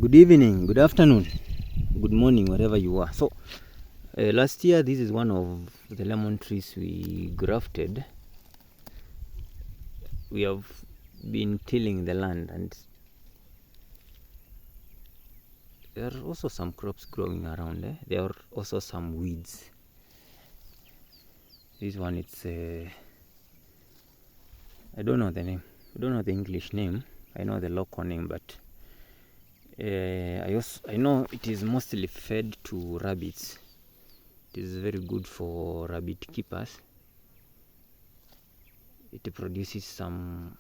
Good evening, good afternoon, good morning, wherever you are. So last year this is one of the lemon trees we grafted. We have been tilling the land, and there are also some crops growing around. There are also some weeds. This one, it's I don't know the name. I don't know the English name. I know the local name, but I know it is mostly fed to rabbits. It is very good for rabbit keepers. It produces some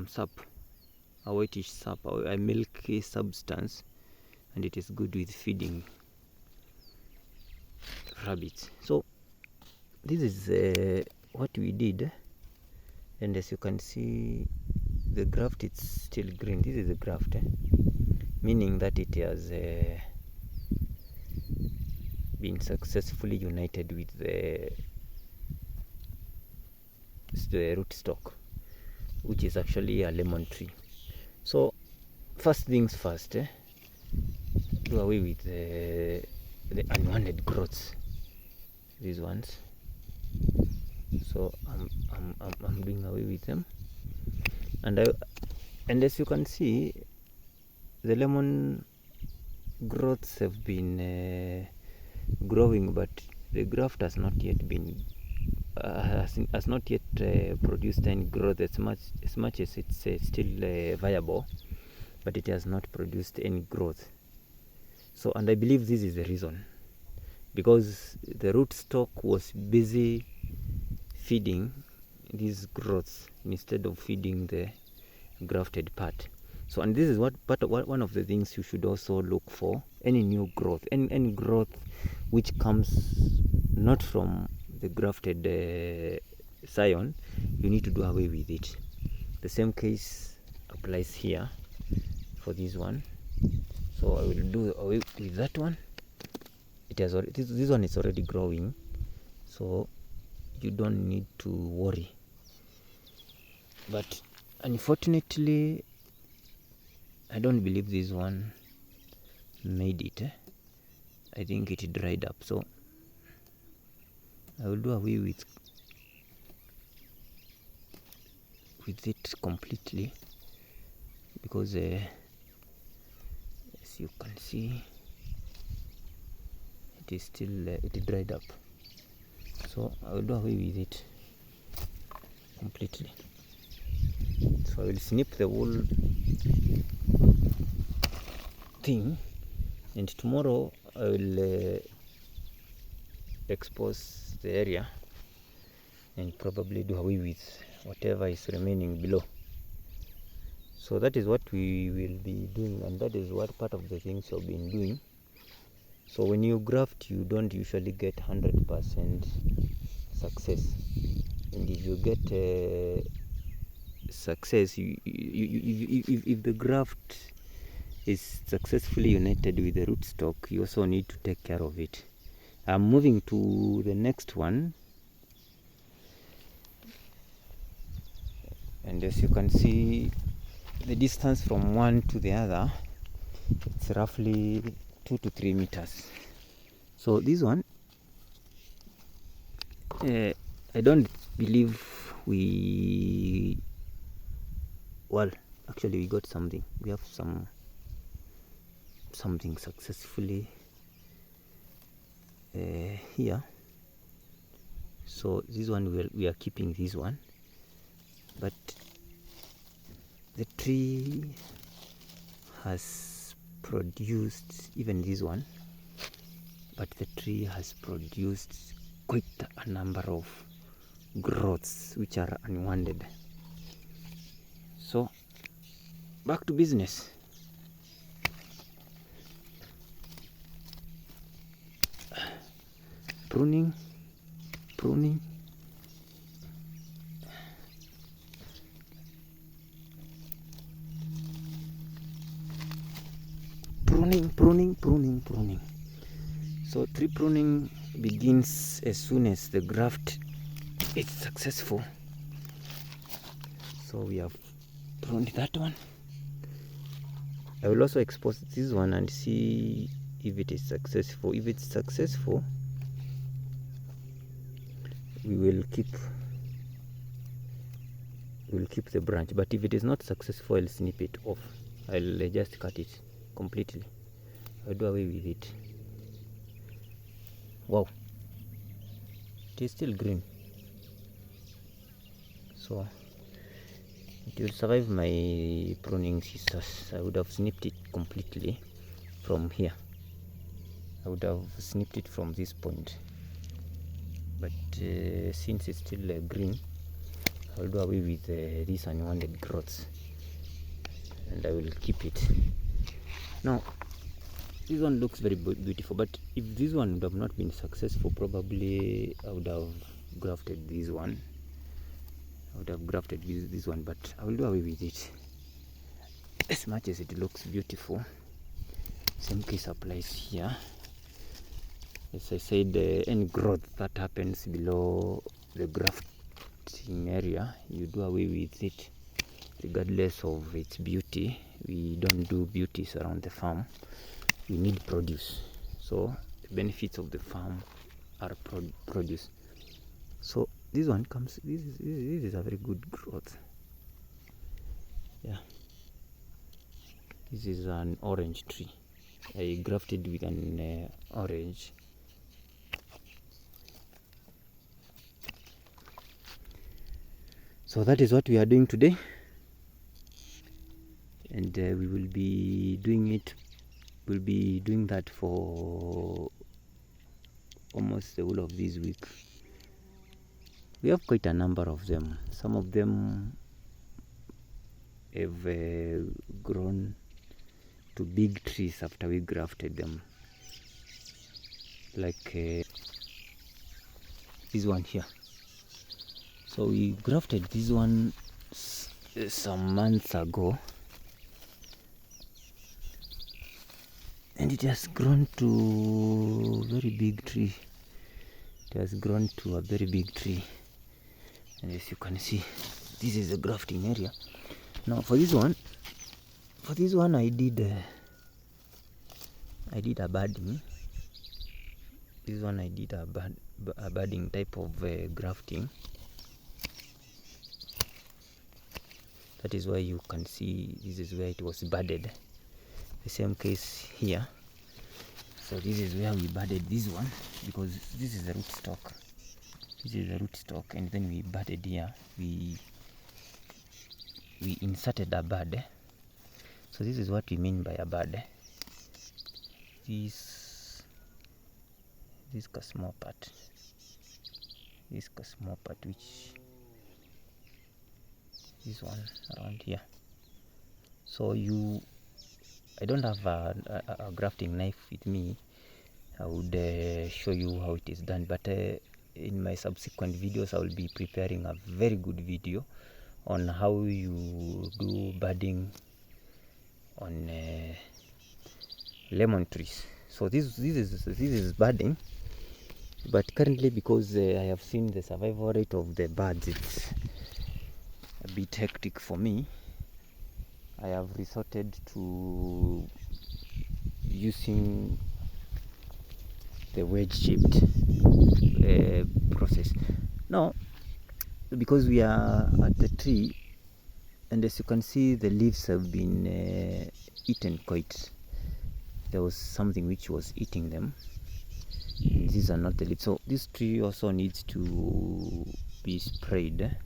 sap, a whitish sap, a milky substance, and it is good with feeding rabbits. So this is what we did, and as you can see, the graft is still green. This is a graft, meaning that it has been successfully united with the rootstock, which is actually a lemon tree. So first things first, do away with the unwanted growths, these ones. So I'm doing away with them, and as you can see, the lemon growths have been growing, but the graft has not yet been has not yet produced any growth as much as it's still viable, but it has not produced any growth. So, and I believe this is the reason, because the rootstock was busy feeding these growths instead of feeding the grafted part. So, and this is one of the things you should also look for: any new growth, any growth which comes not from the grafted Scion, you need to do away with it. The same case applies here for this one. So I will do away with that one. It has already, this one is already growing, so you don't need to worry. But unfortunately, I don't believe this one made it. I think it dried up, so I will do away with it completely, because as you can see, it is still it dried up. So I will do away with it completely. So I will snip the whole thing, and tomorrow I will expose the area and probably do away with whatever is remaining below. So that is what we will be doing, and that is what part of the things you've been doing. So when you graft, you don't usually get 100% success, and if you get success, if the graft is successfully united with the rootstock, you also need to take care of it. I'm moving to the next one, and as you can see, the distance from one to the other, it's roughly 2 to 3 meters. So this one, I don't believe actually we got something. We have something successfully here. So this one we are keeping this one, but the tree has produced, even this one, but the tree has produced quite a number of growths which are unwanted. So back to business. Pruning, pruning, pruning. So tree pruning begins as soon as the graft is successful. So we have prune that one. I will also expose this one and see if it is successful. If it's successful, we will keep the branch, but if it is not successful, I'll snip it off. I'll just cut it completely. I'll do away with it. Wow, it is still green, so it will survive my pruning scissors. I would have snipped it completely from here. I would have snipped it from this point, but since it's still green, I'll do away with these unwanted growths and I will keep it. Now this one looks very beautiful, but if this one would have not been successful, probably I would have grafted this one. This one, but I will do away with it. As much as it looks beautiful, same case applies here. As I said, any growth that happens below the grafting area, you do away with it regardless of its beauty. We don't do beauties around the farm. We need produce, so the benefits of the farm are produce. So this one comes, this is a very good growth. Yeah, this is an orange tree. I grafted with an orange. So that is what we are doing today, and we will be doing it. We'll be doing that for almost the whole of this week. We have quite a number of them. Some of them have grown to big trees after we grafted them, like this one here. So we grafted this one some months ago, and it has grown to a very big tree. It has grown to a very big tree, and as you can see, this is the grafting area. Now for this one I did a budding. This one I did a budding type of grafting. That is why you can see this is where it was budded. The same case here. So this is where we budded this one, because this is the rootstock. This is the rootstock, and then we budded here. We inserted a bud. So this is what we mean by a bud. This small part. Which this one around here. So I don't have a grafting knife with me. I would show you how it is done, but in my subsequent videos I will be preparing a very good video on how you do budding on lemon trees. So this is budding, but currently, because I have seen the survival rate of the buds, it's a bit hectic for me. I have resorted to using the wedge-shaped process. Now, because we are at the tree, and as you can see, the leaves have been eaten quite. There was something which was eating them. These are not the leaves. So this tree also needs to be sprayed